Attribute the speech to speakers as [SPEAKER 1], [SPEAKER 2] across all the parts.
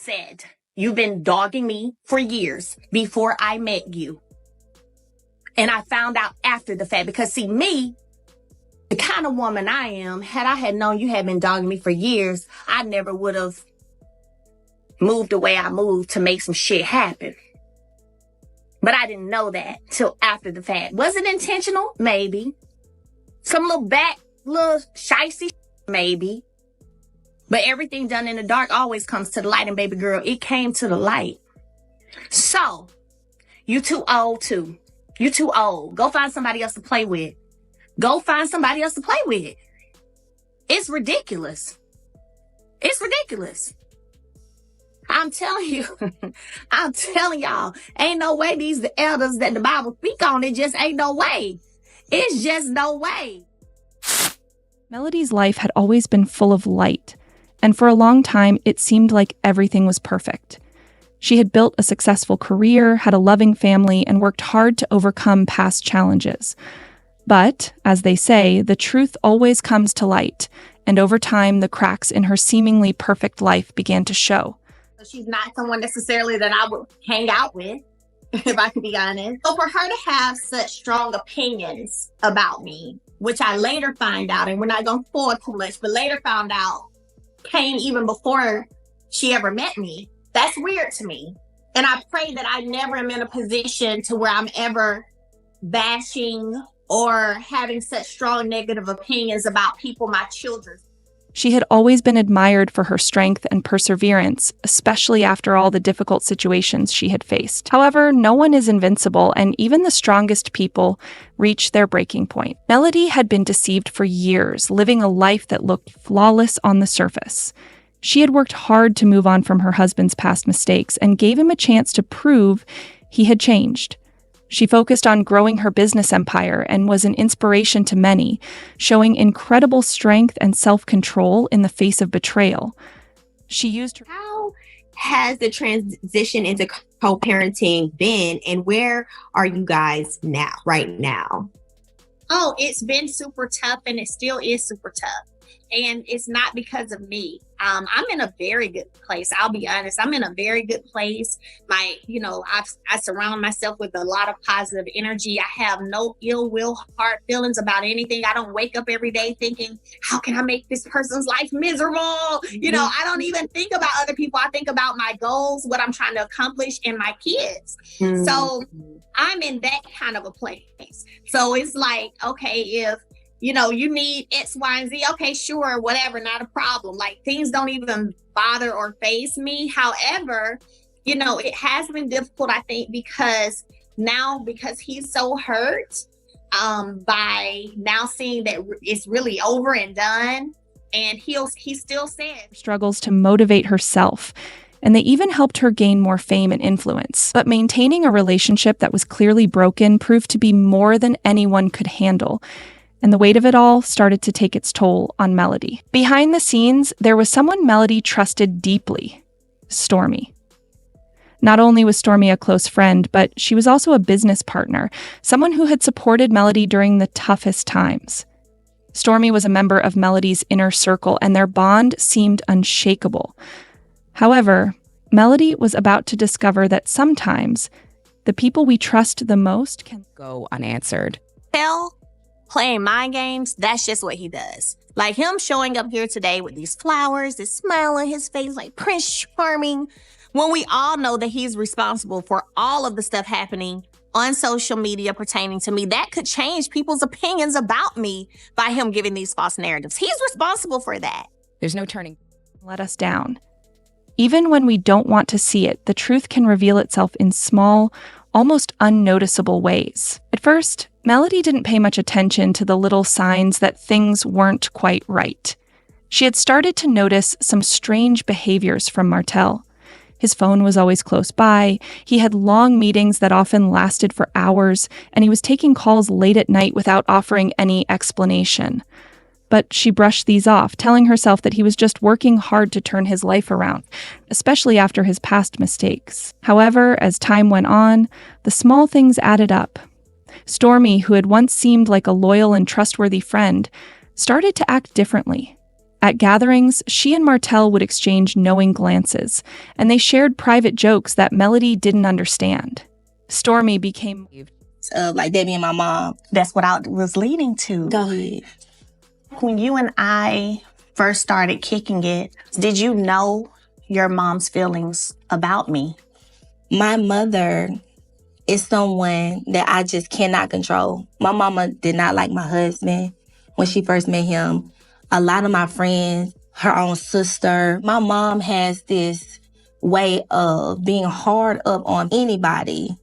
[SPEAKER 1] said, you've been dogging me for years before I met you. And I found out after the fact because see me, the kind of woman I am, had I had known you had been dogging me for years, I never would have moved the way I moved to make some shit happen. But I didn't know that till after the fact. Was it intentional? Maybe. Some little shicey, maybe. But everything done in the dark always comes to the light. And baby girl, it came to the light. So, you too old too. You too old. Go find somebody else to play with. Go find somebody else to play with. It's ridiculous. It's ridiculous. I'm telling you, I'm telling y'all, ain't no way these the elders that the Bible speak on, it just ain't no way. It's just no way.
[SPEAKER 2] Melody's life had always been full of light, and for a long time, it seemed like everything was perfect. She had built a successful career, had a loving family, and worked hard to overcome past challenges. But, as they say, the truth always comes to light, and over time, the cracks in her seemingly perfect life began to show.
[SPEAKER 1] She's not someone necessarily that I would hang out with, if I can be honest. So for her to have such strong opinions about me, which I later find out, and we're not going to spoil too much, but later found out came even before she ever met me, that's weird to me. And I pray that I never am in a position to where I'm ever bashing or having such strong negative opinions about people, my children.
[SPEAKER 2] She had always been admired for her strength and perseverance, especially after all the difficult situations she had faced. However, no one is invincible, and even the strongest people reach their breaking point. Melody had been deceived for years, living a life that looked flawless on the surface. She had worked hard to move on from her husband's past mistakes and gave him a chance to prove he had changed. She focused on growing her business empire and was an inspiration to many, showing incredible strength and self-control in the face of betrayal. She used her—
[SPEAKER 3] How has the transition into co-parenting been, and where are you guys now, right now?
[SPEAKER 1] Oh, it's been super tough, and it still is super tough. And it's not because of me. I'm in a very good place. I'll be honest. I'm in a very good place. I surround myself with a lot of positive energy. I have no ill will, hard feelings about anything. I don't wake up every day thinking, how can I make this person's life miserable? I don't even think about other people. I think about my goals, what I'm trying to accomplish, and my kids. So I'm in that kind of a place. So it's like, okay, if you need X, Y, and Z. Okay, sure, whatever, not a problem. Like, things don't even bother or faze me. However, it has been difficult, I think, because he's so hurt by now seeing that it's really over and done. And he still said
[SPEAKER 2] struggles to motivate herself. And they even helped her gain more fame and influence. But maintaining a relationship that was clearly broken proved to be more than anyone could handle. And the weight of it all started to take its toll on Melody. Behind the scenes, there was someone Melody trusted deeply: Stormy. Not only was Stormy a close friend, but she was also a business partner, someone who had supported Melody during the toughest times. Stormy was a member of Melody's inner circle, and their bond seemed unshakable. However, Melody was about to discover that sometimes the people we trust the most can
[SPEAKER 3] go unanswered.
[SPEAKER 1] Playing mind games, that's just what he does. Like him showing up here today with these flowers, this smile on his face, like Prince Charming, when we all know that he's responsible for all of the stuff happening on social media pertaining to me. That could change people's opinions about me by him giving these false narratives. He's responsible for that.
[SPEAKER 3] There's no turning.
[SPEAKER 2] Let us down. Even when we don't want to see it, the truth can reveal itself in small, almost unnoticeable ways. At first, Melody didn't pay much attention to the little signs that things weren't quite right. She had started to notice some strange behaviors from Martel. His phone was always close by, he had long meetings that often lasted for hours, and he was taking calls late at night without offering any explanation. But she brushed these off, telling herself that he was just working hard to turn his life around, especially after his past mistakes. However, as time went on, the small things added up. Stormy, who had once seemed like a loyal and trustworthy friend, started to act differently. At gatherings, she and Martell would exchange knowing glances, and they shared private jokes that Melody didn't understand. Stormy became
[SPEAKER 4] like Debbie and my mom.
[SPEAKER 1] That's what I was leading to.
[SPEAKER 4] Go ahead.
[SPEAKER 1] When you and I first started kicking it, did you know your mom's feelings about me?
[SPEAKER 4] My mother is someone that I just cannot control. My mama did not like my husband when she first met him. A lot of my friends, her own sister. My mom has this way of being hard up on anybody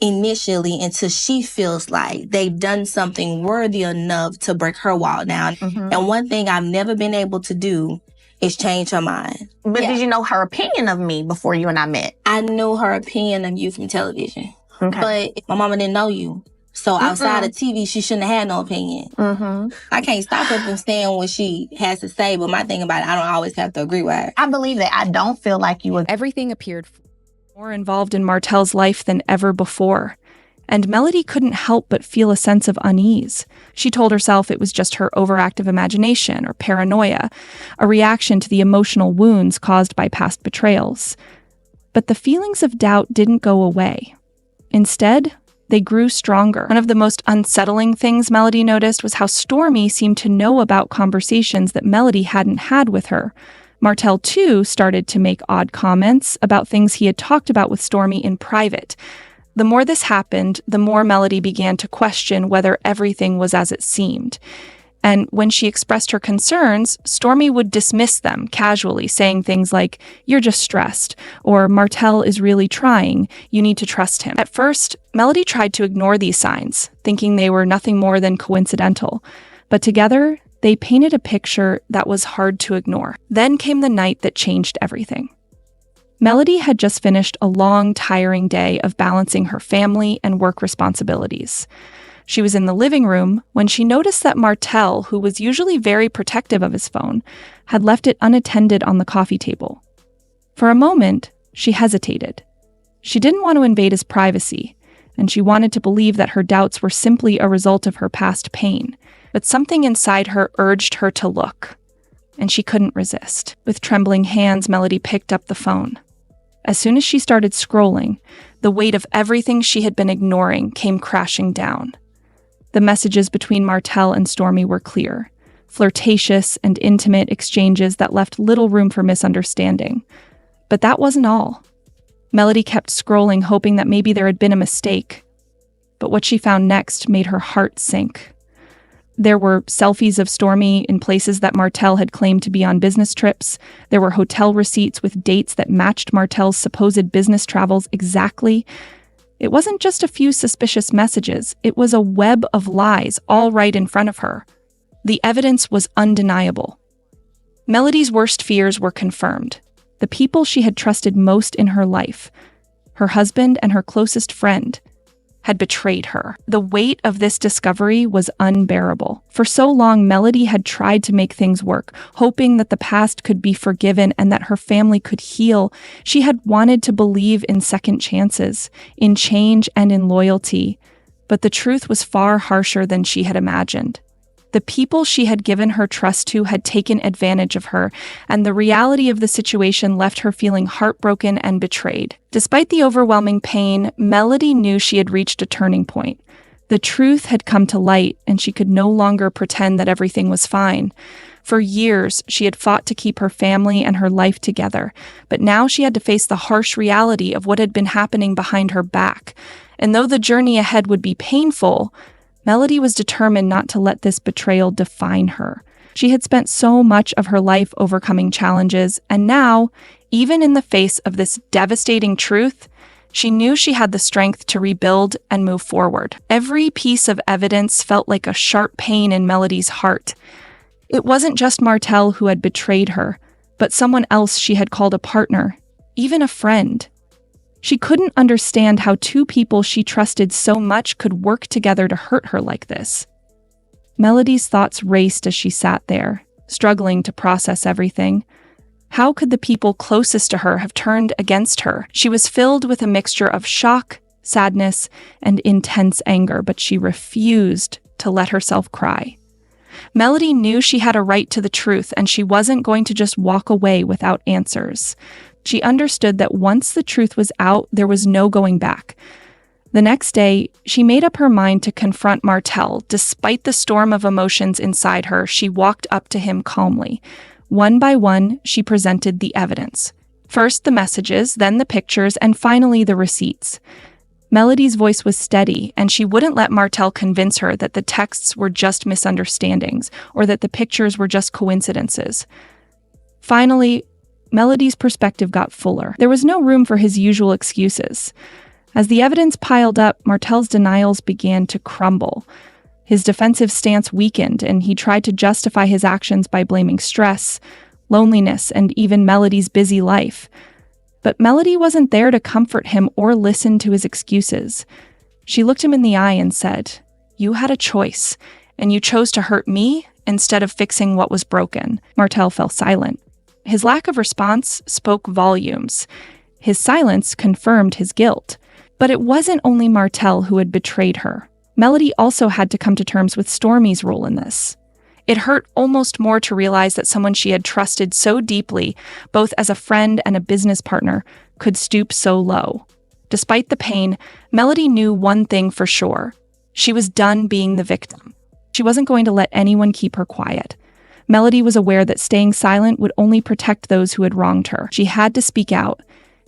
[SPEAKER 4] initially until she feels like they've done something worthy enough to break her wall down.
[SPEAKER 1] Mm-hmm.
[SPEAKER 4] And one thing I've never been able to do is change her mind.
[SPEAKER 1] But did you know her opinion of me before you and I met?
[SPEAKER 4] I knew her opinion of you from television.
[SPEAKER 1] Okay.
[SPEAKER 4] But my mama didn't know you. So outside of TV, she shouldn't have had no opinion.
[SPEAKER 1] Mm-hmm.
[SPEAKER 4] I can't stop her from saying what she has to say, but my thing about it, I don't always have to agree with her.
[SPEAKER 1] I believe that. I don't feel like you were.
[SPEAKER 2] Everything appeared more involved in Martell's life than ever before, and Melody couldn't help but feel a sense of unease. She told herself it was just her overactive imagination or paranoia, a reaction to the emotional wounds caused by past betrayals. But the feelings of doubt didn't go away. Instead, they grew stronger. One of the most unsettling things Melody noticed was how Stormy seemed to know about conversations that Melody hadn't had with her. Martell, too, started to make odd comments about things he had talked about with Stormy in private. The more this happened, the more Melody began to question whether everything was as it seemed. And when she expressed her concerns, Stormy would dismiss them casually, saying things like, "You're just stressed," or "Martell is really trying, you need to trust him." At first, Melody tried to ignore these signs, thinking they were nothing more than coincidental. But together, they painted a picture that was hard to ignore. Then came the night that changed everything. Melody had just finished a long, tiring day of balancing her family and work responsibilities. She was in the living room when she noticed that Martell, who was usually very protective of his phone, had left it unattended on the coffee table. For a moment, she hesitated. She didn't want to invade his privacy, and she wanted to believe that her doubts were simply a result of her past pain. But something inside her urged her to look, and she couldn't resist. With trembling hands, Melody picked up the phone. As soon as she started scrolling, the weight of everything she had been ignoring came crashing down. The messages between Martell and Stormy were clear, flirtatious and intimate exchanges that left little room for misunderstanding. But that wasn't all. Melody kept scrolling, hoping that maybe there had been a mistake. But what she found next made her heart sink. There were selfies of Stormy in places that Martell had claimed to be on business trips. There were hotel receipts with dates that matched Martell's supposed business travels exactly. It wasn't just a few suspicious messages. It was a web of lies all right in front of her. The evidence was undeniable. Melody's worst fears were confirmed. The people she had trusted most in her life, her husband and her closest friend, had betrayed her. The weight of this discovery was unbearable. For so long, Melody had tried to make things work, hoping that the past could be forgiven and that her family could heal. She had wanted to believe in second chances, in change and in loyalty. But the truth was far harsher than she had imagined. The people she had given her trust to had taken advantage of her, and the reality of the situation left her feeling heartbroken and betrayed. Despite the overwhelming pain, Melody knew she had reached a turning point. The truth had come to light, and she could no longer pretend that everything was fine. For years, she had fought to keep her family and her life together, but now she had to face the harsh reality of what had been happening behind her back. And though the journey ahead would be painful, Melody was determined not to let this betrayal define her. She had spent so much of her life overcoming challenges, and now, even in the face of this devastating truth, she knew she had the strength to rebuild and move forward. Every piece of evidence felt like a sharp pain in Melody's heart. It wasn't just Martell who had betrayed her, but someone else she had called a partner, even a friend. She couldn't understand how two people she trusted so much could work together to hurt her like this. Melody's thoughts raced as she sat there, struggling to process everything. How could the people closest to her have turned against her? She was filled with a mixture of shock, sadness, and intense anger, but she refused to let herself cry. Melody knew she had a right to the truth, and she wasn't going to just walk away without answers. She understood that once the truth was out, there was no going back. The next day, she made up her mind to confront Martel. Despite the storm of emotions inside her, she walked up to him calmly. One by one, she presented the evidence. First the messages, then the pictures, and finally the receipts. Melody's voice was steady, and she wouldn't let Martel convince her that the texts were just misunderstandings or that the pictures were just coincidences. Finally, Melody's perspective got fuller. There was no room for his usual excuses. As the evidence piled up, Martel's denials began to crumble. His defensive stance weakened, and he tried to justify his actions by blaming stress, loneliness, and even Melody's busy life. But Melody wasn't there to comfort him or listen to his excuses. She looked him in the eye and said, "You had a choice, and you chose to hurt me instead of fixing what was broken." Martel fell silent. His lack of response spoke volumes. His silence confirmed his guilt. But it wasn't only Martel who had betrayed her. Melody also had to come to terms with Stormy's role in this. It hurt almost more to realize that someone she had trusted so deeply, both as a friend and a business partner, could stoop so low. Despite the pain, Melody knew one thing for sure. She was done being the victim. She wasn't going to let anyone keep her quiet. Melody was aware that staying silent would only protect those who had wronged her. She had to speak out.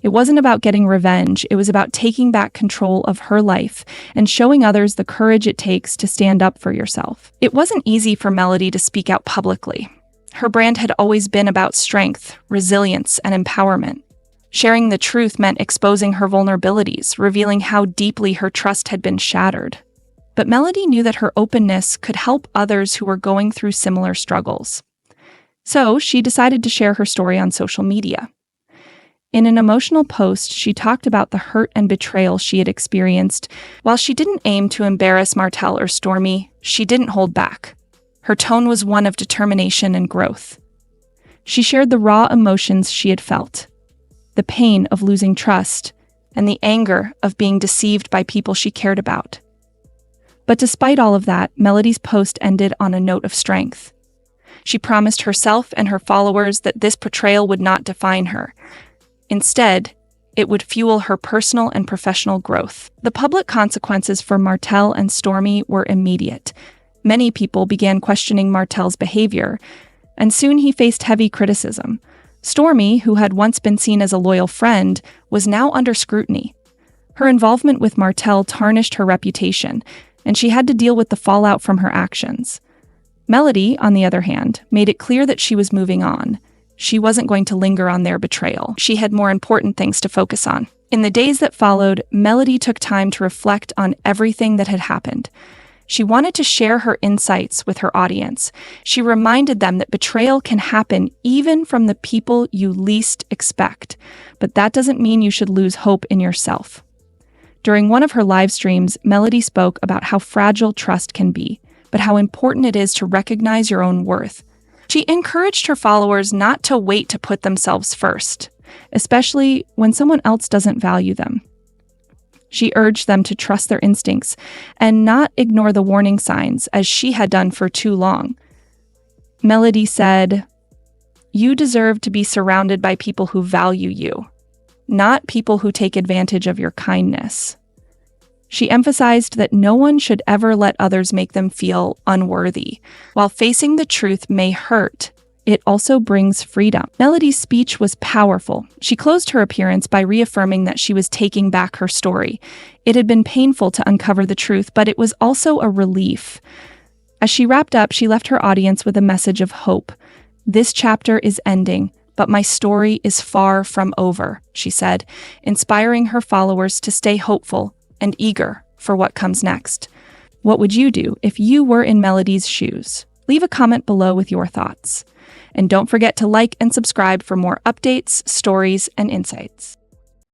[SPEAKER 2] It wasn't about getting revenge. It was about taking back control of her life and showing others the courage it takes to stand up for yourself. It wasn't easy for Melody to speak out publicly. Her brand had always been about strength, resilience, and empowerment. Sharing the truth meant exposing her vulnerabilities, revealing how deeply her trust had been shattered. But Melody knew that her openness could help others who were going through similar struggles. So she decided to share her story on social media. In an emotional post, she talked about the hurt and betrayal she had experienced. While she didn't aim to embarrass Martel or Stormy, she didn't hold back. Her tone was one of determination and growth. She shared the raw emotions she had felt, the pain of losing trust, and the anger of being deceived by people she cared about. But despite all of that, Melody's post ended on a note of strength. She promised herself and her followers that this betrayal would not define her. Instead, it would fuel her personal and professional growth. The public consequences for Martel and Stormy were immediate. Many people began questioning Martel's behavior, and soon he faced heavy criticism. Stormy, who had once been seen as a loyal friend, was now under scrutiny. Her involvement with Martel tarnished her reputation, and she had to deal with the fallout from her actions. Melody, on the other hand, made it clear that she was moving on. She wasn't going to linger on their betrayal. She had more important things to focus on. In the days that followed, Melody took time to reflect on everything that had happened. She wanted to share her insights with her audience. She reminded them that betrayal can happen even from the people you least expect, but that doesn't mean you should lose hope in yourself. During one of her live streams, Melody spoke about how fragile trust can be, but how important it is to recognize your own worth. She encouraged her followers not to wait to put themselves first, especially when someone else doesn't value them. She urged them to trust their instincts and not ignore the warning signs, as she had done for too long. Melody said, "You deserve to be surrounded by people who value you, not people who take advantage of your kindness." She emphasized that no one should ever let others make them feel unworthy. While facing the truth may hurt, it also brings freedom. Melody's speech was powerful. She closed her appearance by reaffirming that she was taking back her story. It had been painful to uncover the truth, but it was also a relief. As she wrapped up, she left her audience with a message of hope. "This chapter is ending, but my story is far from over," she said, inspiring her followers to stay hopeful and eager for what comes next. What would you do if you were in Melody's shoes? Leave a comment below with your thoughts. And don't forget to like and subscribe for more updates, stories, and insights.